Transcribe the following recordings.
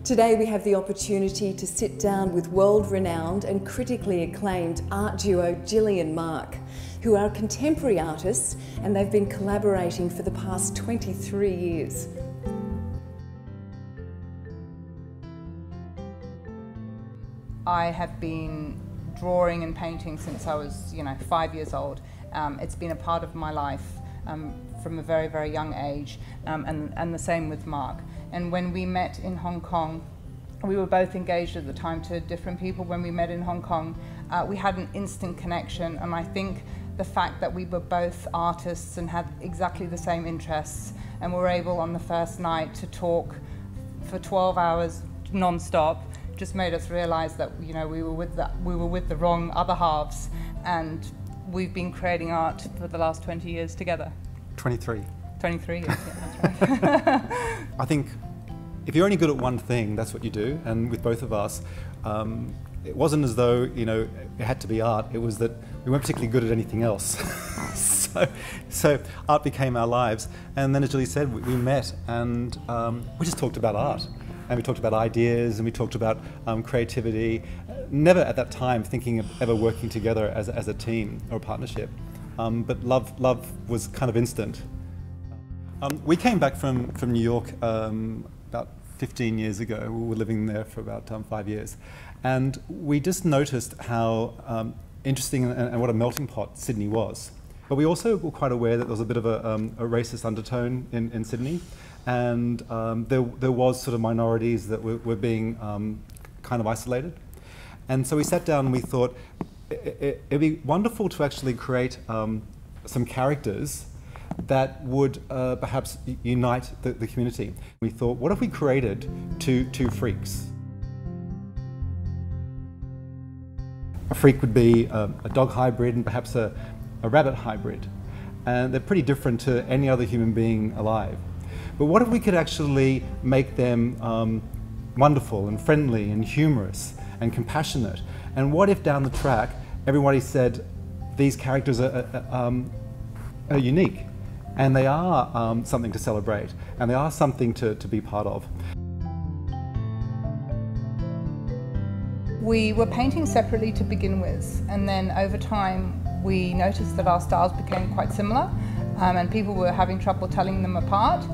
Today we have the opportunity to sit down with world-renowned and critically acclaimed art duo Gillie and Marc, who are contemporary artists, and they've been collaborating for the past 23 years. I have been drawing and painting since I was, 5 years old. It's been a part of my life from a very, very young age, and the same with Marc. And when we met in Hong Kong, we were both engaged at the time to different people. When we met in Hong Kong, we had an instant connection, and I think the fact that we were both artists and had exactly the same interests, and were able on the first night to talk for 12 hours non-stop, just made us realize that we were with the wrong other halves, and we've been creating art for the last 20 years together. 23. 23 years, yeah, that's right. I think if you're only good at one thing, that's what you do. And with both of us, it wasn't as though it had to be art. It was that we weren't particularly good at anything else. so art became our lives. And then, as Gillie said, we met and we just talked about art. And we talked about ideas, and we talked about creativity. Never at that time thinking of ever working together as a team or a partnership. But love was kind of instant. We came back from New York about 15 years ago. We were living there for about 5 years. And we just noticed how interesting and what a melting pot Sydney was. But we also were quite aware that there was a bit of a racist undertone in Sydney. And there was sort of minorities that were being kind of isolated. And so we sat down and we thought it'd be wonderful to actually create some characters that would perhaps unite the community. We thought, what if we created two freaks? A freak would be a dog hybrid and perhaps a rabbit hybrid. And they're pretty different to any other human being alive. But what if we could actually make them wonderful and friendly and humorous and compassionate? And what if down the track everybody said these characters are unique, and they are something to celebrate, and they are something to be part of? We were painting separately to begin with, and then over time we noticed that our styles became quite similar, and people were having trouble telling them apart.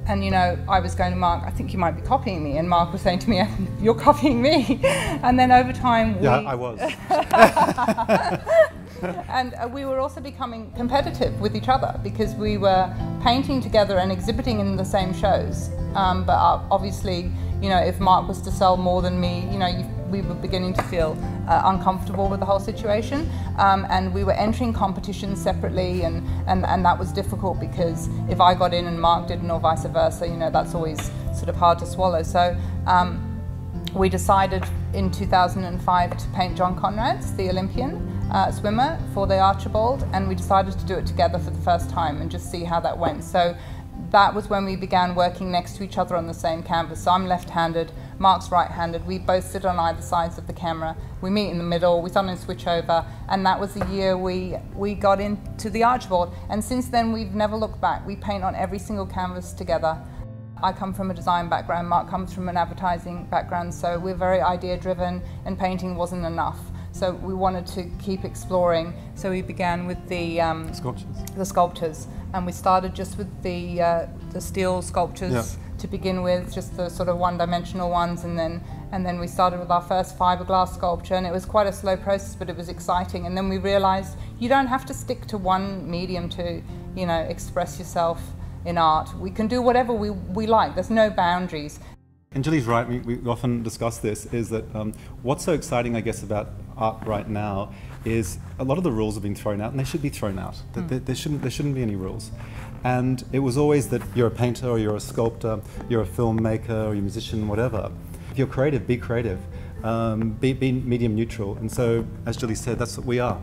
And I was going to Marc, I think you might be copying me, and Marc was saying to me, you're copying me. And then over time Yeah, I was. And we were also becoming competitive with each other because we were painting together and exhibiting in the same shows. But obviously, if Marc was to sell more than me, we were beginning to feel uncomfortable with the whole situation. And we were entering competitions separately, and that was difficult because if I got in and Marc didn't, or vice versa, that's always sort of hard to swallow. So we decided in 2005 to paint John Conrad's, the Olympian swimmer, for the Archibald, and we decided to do it together for the first time and just see how that went. So that was when we began working next to each other on the same canvas. So I'm left-handed, Marc's right-handed. We both sit on either sides of the camera. We meet in the middle, we sometimes switch over, and that was the year we got into the Archibald. And since then, we've never looked back. We paint on every single canvas together. I come from a design background, Marc comes from an advertising background, so we're very idea-driven, and painting wasn't enough. So we wanted to keep exploring. So we began with the sculptures, and we started just with the steel sculptures to begin with, just the sort of one-dimensional ones, and then we started with our first fiberglass sculpture, and it was quite a slow process, but it was exciting. And then we realized you don't have to stick to one medium to express yourself in art. We can do whatever we like. There's no boundaries. And Gillie's right, we often discuss this, is that what's so exciting, I guess, about art right now is a lot of the rules have been thrown out, and they should be thrown out. There shouldn't be any rules. And it was always that you're a painter, or you're a sculptor, you're a filmmaker, or you're a musician, whatever. If you're creative, be creative. Be medium neutral. And so, as Gillie said, that's what we are.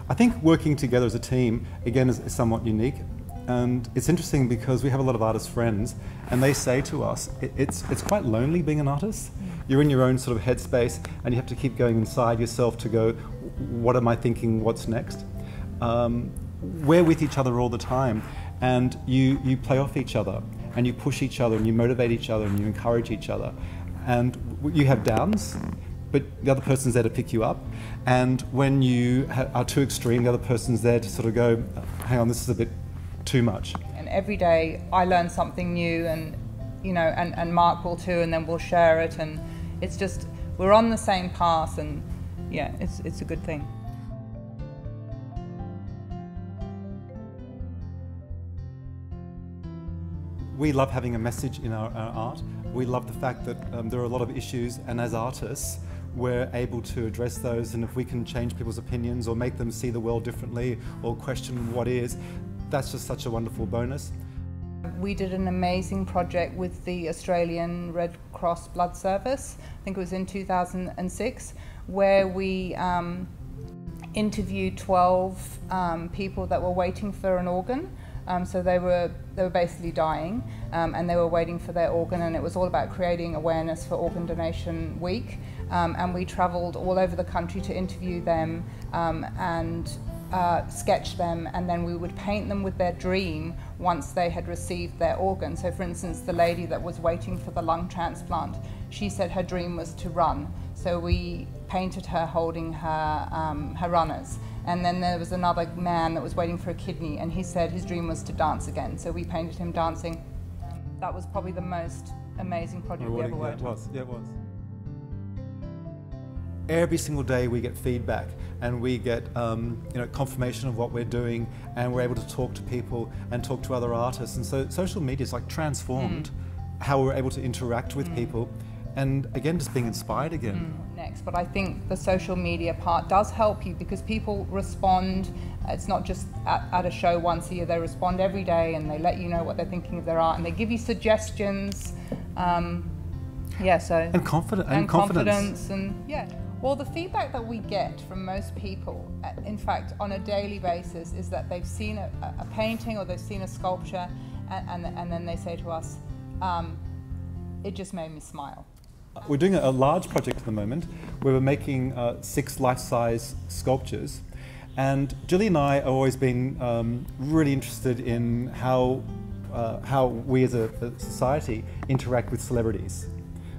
I think working together as a team, again, is somewhat unique. And it's interesting because we have a lot of artist friends, and they say to us, it's quite lonely being an artist. You're in your own sort of headspace, and you have to keep going inside yourself to go, what am I thinking, what's next? We're with each other all the time, and you play off each other. and you push each other and you motivate each other and you encourage each other. And you have downs, but the other person's there to pick you up. And when you are too extreme, the other person's there to sort of go, hang on, this is a bit too much. And every day I learn something new, and you know, and Marc will too, and then we'll share it, and it's just, we're on the same path, and yeah, it's a good thing. We love having a message in our art. We love the fact that there are a lot of issues, and as artists, we're able to address those, and if we can change people's opinions or make them see the world differently or question what is, that's just such a wonderful bonus. We did an amazing project with the Australian Red Cross Blood Service, I think it was in 2006, where we interviewed 12 people that were waiting for an organ. So they were basically dying, and they were waiting for their organ, and it was all about creating awareness for Organ Donation Week. And we travelled all over the country to interview them and sketch them, and then we would paint them with their dream once they had received their organ. So for instance, the lady that was waiting for the lung transplant, she said her dream was to run. So we painted her holding her runners. And then there was another man that was waiting for a kidney, and he said his dream was to dance again. So we painted him dancing. That was probably the most amazing project we ever worked on. Yeah, it was. Every single day we get feedback, and we get confirmation of what we're doing, and we're able to talk to people and talk to other artists. And so social media is like transformed how we're able to interact with people, and again, just being inspired again. Next, but I think the social media part does help you, because people respond. It's not just at a show once a year, they respond every day, and they let you know what they're thinking of their art, and they give you suggestions. Yeah, so and confidence, and yeah. Well, the feedback that we get from most people, in fact, on a daily basis, is that they've seen a painting or they've seen a sculpture, and then they say to us, it just made me smile. We're doing a large project at the moment where we're making 6 life-size sculptures, and Gillie and I have always been really interested in how we as a society interact with celebrities.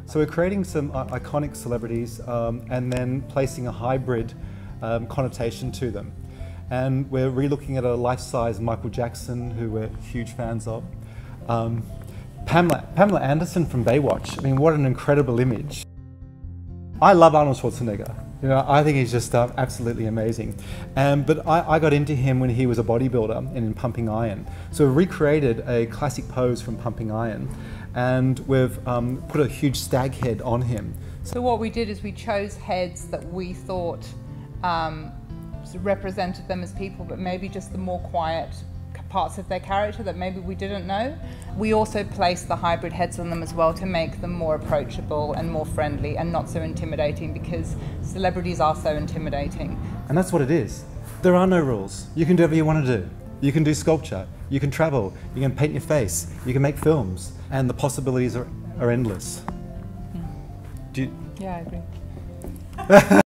So we're creating some iconic celebrities and then placing a hybrid connotation to them. And we're re-looking at a life-size Michael Jackson, who we're huge fans of. Pamela Anderson from Baywatch. I mean, what an incredible image. I love Arnold Schwarzenegger. You know, I think he's just absolutely amazing. But I got into him when he was a bodybuilder and in Pumping Iron. So we recreated a classic pose from Pumping Iron, and we've put a huge stag head on him. So what we did is we chose heads that we thought represented them as people, but maybe just the more quiet parts of their character that maybe we didn't know. We also placed the hybrid heads on them as well to make them more approachable and more friendly and not so intimidating, because celebrities are so intimidating. And that's what it is. There are no rules. You can do whatever you want to do. You can do sculpture, you can travel, you can paint your face, you can make films, and the possibilities are endless. Yeah, I agree.